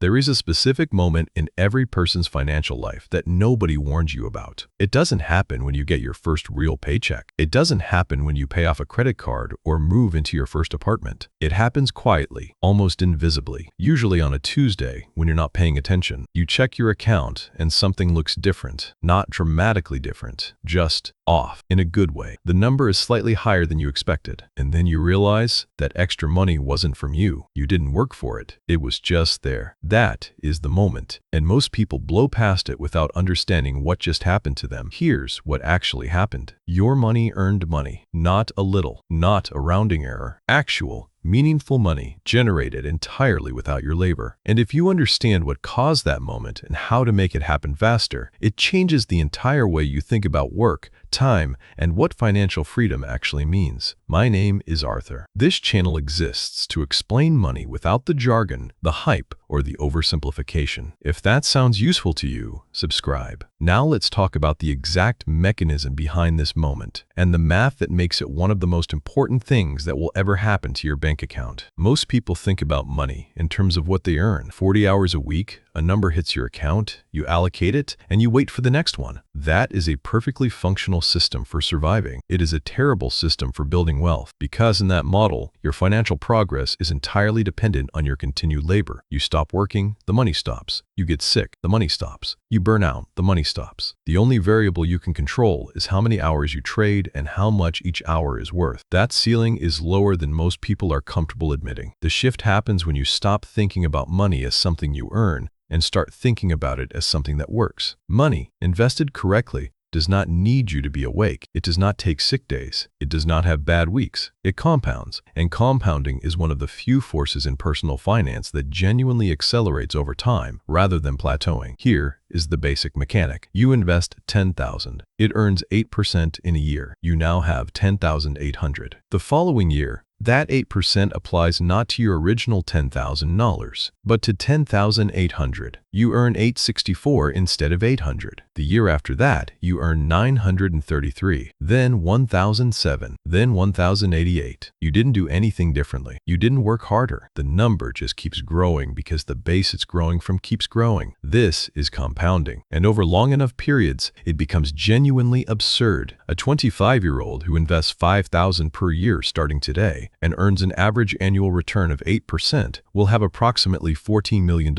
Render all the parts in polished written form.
There is a specific moment in every person's financial life that nobody warns you about. It doesn't happen when you get your first real paycheck. It doesn't happen when you pay off a credit card or move into your first apartment. It happens quietly, almost invisibly, usually on a Tuesday when you're not paying attention. You check your account and something looks different, not dramatically different, just off in a good way. The number is slightly higher than you expected, and then you realize that extra money wasn't from you. You didn't work for it. It was just there. That is the moment, and most people blow past it without understanding what just happened to them. Here's what actually happened. Your money earned money, not a little, not a rounding error, actual, meaningful money generated entirely without your labor. And if you understand what caused that moment and how to make it happen faster, it changes the entire way you think about work, time, and what financial freedom actually means. My name is Arthur. This channel exists to explain money without the jargon, the hype, or the oversimplification. If that sounds useful to you, subscribe. Now let's talk about the exact mechanism behind this moment and the math that makes it one of the most important things that will ever happen to your bank account. Most people think about money in terms of what they earn. 40 hours a week, a number hits your account, you allocate it, and you wait for the next one. That is a perfectly functional system for surviving. It is a terrible system for building wealth, because in that model, your financial progress is entirely dependent on your continued labor. You stop working, the money stops. You get sick, the money stops. You burn out, the money stops. The only variable you can control is how many hours you trade and how much each hour is worth. That ceiling is lower than most people are comfortable admitting. The shift happens when you stop thinking about money as something you earn and start thinking about it as something that works. Money, invested correctly, does not need you to be awake. It does not take sick days. It does not have bad weeks. It compounds, and compounding is one of the few forces in personal finance that genuinely accelerates over time rather than plateauing. Here is the basic mechanic. You invest $10,000. It earns 8% in a year. You now have $10,800. The following year, that 8% applies not to your original $10,000, but to $10,800. You earn $864 instead of $800. The year after that, you earn $933, then $1,007, then $1,088. You didn't do anything differently. You didn't work harder. The number just keeps growing because the base it's growing from keeps growing. This is compounding, and over long enough periods, it becomes genuinely absurd. A 25-year-old who invests $5,000 per year starting today and earns an average annual return of 8% will have approximately $14 million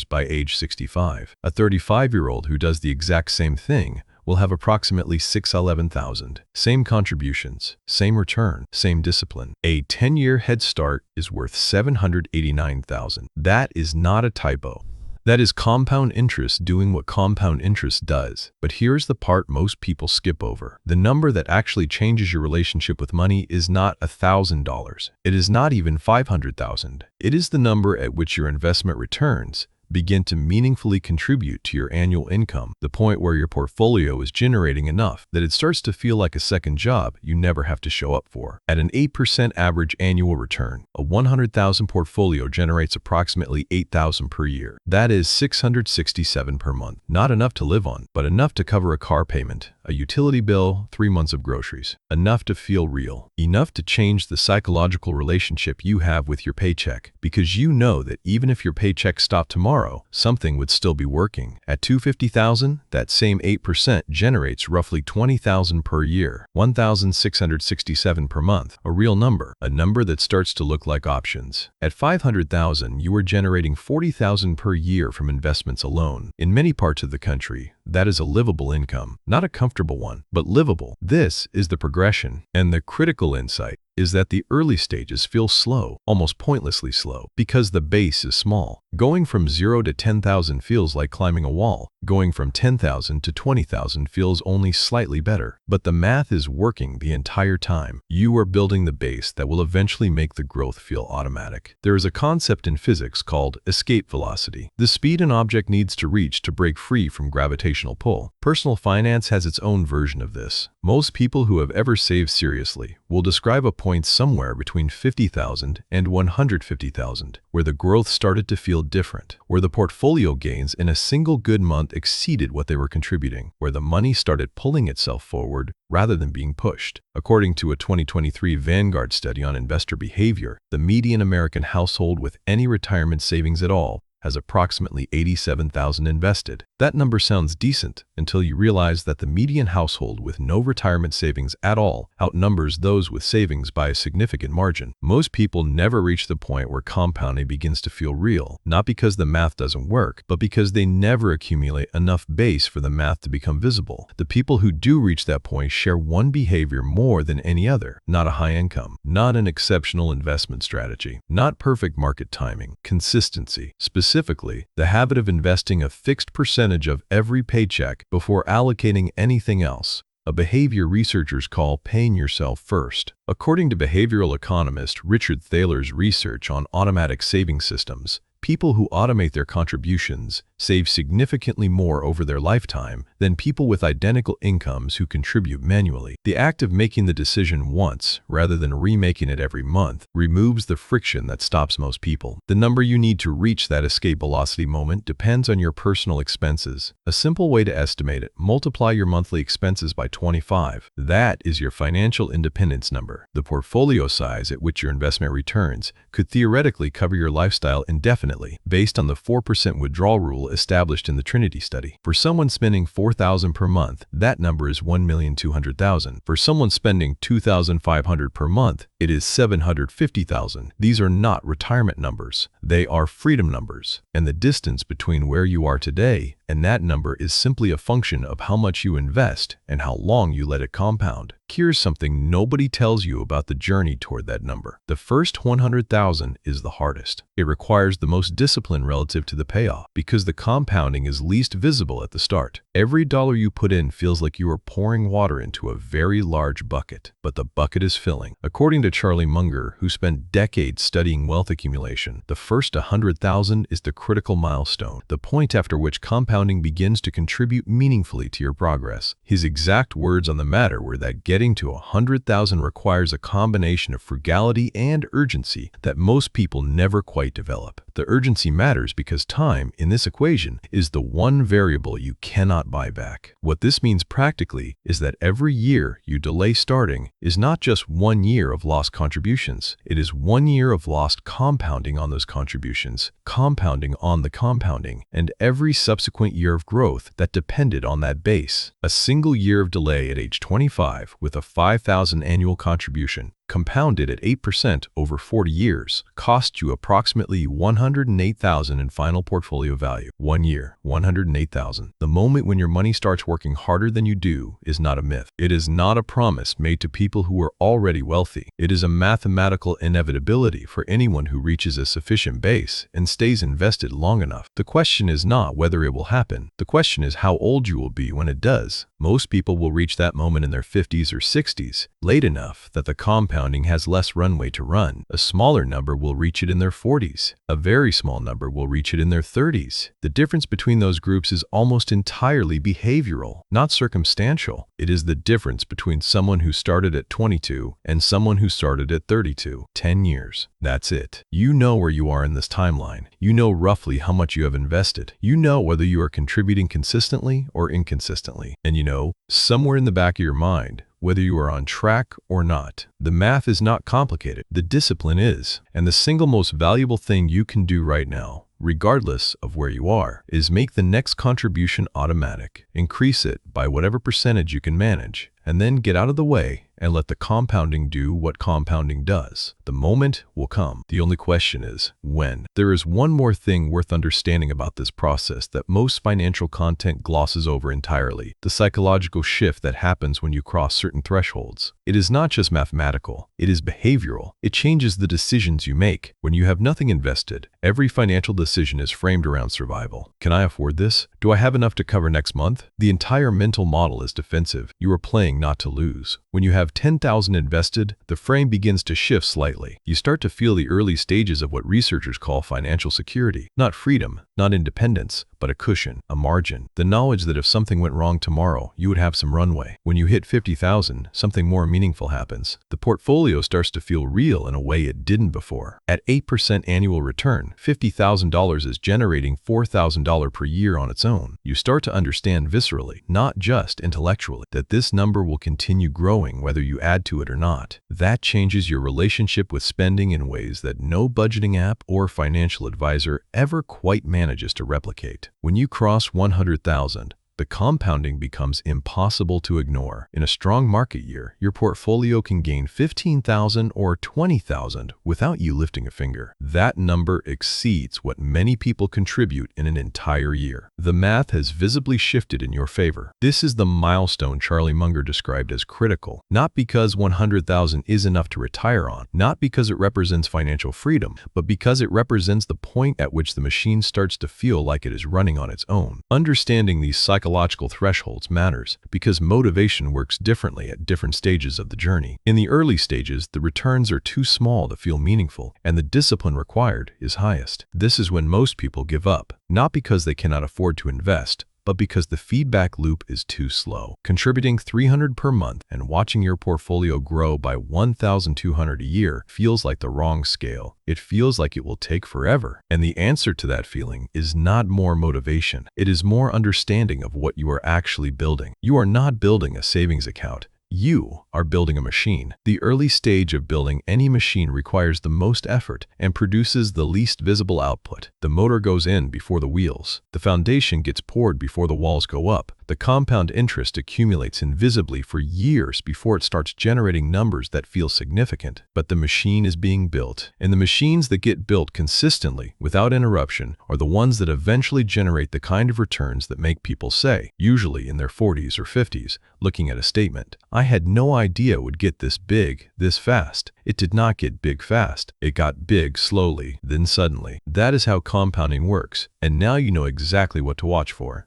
by age 65. A 35-year-old who does the exact same thing will have approximately $611,000. Same contributions, same return, same discipline. A 10-year head start is worth $789,000. That is not a typo. That is compound interest doing what compound interest does. But here's the part most people skip over. The number that actually changes your relationship with money is not $1,000. It is not even $500,000. It is the number at which your investment returns begin to meaningfully contribute to your annual income, the point where your portfolio is generating enough that it starts to feel like a second job you never have to show up for. At an 8% average annual return, a $100,000 portfolio generates approximately $8,000 per year. That is $667 per month. Not enough to live on, but enough to cover a car payment, a utility bill, 3 months of groceries. Enough to feel real. Enough to change the psychological relationship you have with your paycheck, because you know that even if your paycheck stopped tomorrow, something would still be working. At $250,000, that same 8% generates roughly $20,000 per year, $1,667 per month, a real number, a number that starts to look like options. At $500,000, you are generating $40,000 per year from investments alone. In many parts of the country, that is a livable income, not a comfortable one, but livable. This is the progression, and the critical insight is that the early stages feel slow, almost pointlessly slow, because the base is small. Going from 0 to 10,000 feels like climbing a wall. Going from 10,000 to 20,000 feels only slightly better. But the math is working the entire time. You are building the base that will eventually make the growth feel automatic. There is a concept in physics called escape velocity, the speed an object needs to reach to break free from gravitational pull. Personal finance has its own version of this. Most people who have ever saved seriously will describe a point somewhere between 50,000 and 150,000, where the growth started to feel different, where the portfolio gains in a single good month exceeded what they were contributing, where the money started pulling itself forward rather than being pushed. According to a 2023 Vanguard study on investor behavior, the median American household with any retirement savings at all has approximately 87,000 invested. That number sounds decent until you realize that the median household with no retirement savings at all outnumbers those with savings by a significant margin. Most people never reach the point where compounding begins to feel real, not because the math doesn't work, but because they never accumulate enough base for the math to become visible. The people who do reach that point share one behavior more than any other: not a high income, not an exceptional investment strategy, not perfect market timing, consistency. Specifically, the habit of investing a fixed percentage of every paycheck before allocating anything else, a behavior researchers call paying yourself first. According to behavioral economist Richard Thaler's research on automatic saving systems, people who automate their contributions save significantly more over their lifetime than people with identical incomes who contribute manually. The act of making the decision once, rather than remaking it every month, removes the friction that stops most people. The number you need to reach that escape velocity moment depends on your personal expenses. A simple way to estimate it: multiply your monthly expenses by 25. That is your financial independence number. The portfolio size at which your investment returns could theoretically cover your lifestyle indefinitely, based on the 4% withdrawal rule established in the Trinity study. For someone spending $4,000 per month, that number is $1,200,000. For someone spending $2,500 per month, it is $750,000. These are not retirement numbers. They are freedom numbers. And the distance between where you are today and that number is simply a function of how much you invest and how long you let it compound. Here's something nobody tells you about the journey toward that number. The first 100,000 is the hardest. It requires the most discipline relative to the payoff because the compounding is least visible at the start. Every dollar you put in feels like you are pouring water into a very large bucket, but the bucket is filling. According to Charlie Munger, who spent decades studying wealth accumulation, the first 100,000 is the critical milestone, the point after which compounding begins to contribute meaningfully to your progress. His exact words on the matter were that getting to 100,000 requires a combination of frugality and urgency that most people never quite develop. The urgency matters because time, in this equation, is the one variable you cannot buy back. What this means practically is that every year you delay starting is not just 1 year of lost contributions. It is 1 year of lost compounding on those contributions, compounding on the compounding, and every subsequent year of growth that depended on that base. A single year of delay at age 25 with a $5,000 annual contribution, compounded at 8% over 40 years, cost you approximately $108,000 in final portfolio value. 1 year, $108,000. The moment when your money starts working harder than you do is not a myth. It is not a promise made to people who are already wealthy. It is a mathematical inevitability for anyone who reaches a sufficient base and stays invested long enough. The question is not whether it will happen. The question is how old you will be when it does. Most people will reach that moment in their 50s or 60s, late enough that the compounding has less runway to run. A smaller number will reach it in their 40s. A very small number will reach it in their 30s. The difference between those groups is almost entirely behavioral, not circumstantial. It is the difference between someone who started at 22 and someone who started at 32. 10 years. That's it. You know where you are in this timeline. You know roughly how much you have invested. You know whether you are contributing consistently or inconsistently. And you know, somewhere in the back of your mind, whether you are on track or not. The math is not complicated. The discipline is. And the single most valuable thing you can do right now, regardless of where you are, is make the next contribution automatic. Increase it by whatever percentage you can manage, and then get out of the way and let the compounding do what compounding does. The moment will come. The only question is, when? There is one more thing worth understanding about this process that most financial content glosses over entirely: the psychological shift that happens when you cross certain thresholds. It is not just mathematical, it is behavioral. It changes the decisions you make. When you have nothing invested, every financial decision is framed around survival. Can I afford this? Do I have enough to cover next month? The entire mental model is defensive. You are playing not to lose. When you have 10,000 invested, the frame begins to shift slightly. You start to feel the early stages of what researchers call financial security. Not freedom, not independence, but a cushion, a margin. The knowledge that if something went wrong tomorrow, you would have some runway. When you hit 50,000, something more meaningful happens. The portfolio starts to feel real in a way it didn't before. At 8% annual return, $50,000 is generating $4,000 per year on its own. You start to understand viscerally, not just intellectually, that this number will continue growing whether you add to it or not. That changes your relationship with spending in ways that no budgeting app or financial advisor ever quite manages to replicate. When you cross 100,000, the compounding becomes impossible to ignore. In a strong market year, your portfolio can gain 15,000 or 20,000 without you lifting a finger. That number exceeds what many people contribute in an entire year. The math has visibly shifted in your favor. This is the milestone Charlie Munger described as critical, not because 100,000 is enough to retire on, not because it represents financial freedom, but because it represents the point at which the machine starts to feel like it is running on its own. Understanding these psychological thresholds matters because motivation works differently at different stages of the journey. In the early stages, the returns are too small to feel meaningful, and the discipline required is highest. This is when most people give up, not because they cannot afford to invest, but because the feedback loop is too slow. Contributing $300 per month and watching your portfolio grow by $1,200 a year feels like the wrong scale. It feels like it will take forever. And the answer to that feeling is not more motivation. It is more understanding of what you are actually building. You are not building a savings account. You are building a machine. The early stage of building any machine requires the most effort and produces the least visible output. The motor goes in before the wheels. The foundation gets poured before the walls go up. The compound interest accumulates invisibly for years before it starts generating numbers that feel significant. But the machine is being built, and the machines that get built consistently, without interruption, are the ones that eventually generate the kind of returns that make people say, usually in their 40s or 50s, looking at a statement, "I had no idea it would get this big, this fast." It did not get big fast. It got big slowly, then suddenly. That is how compounding works, and now you know exactly what to watch for.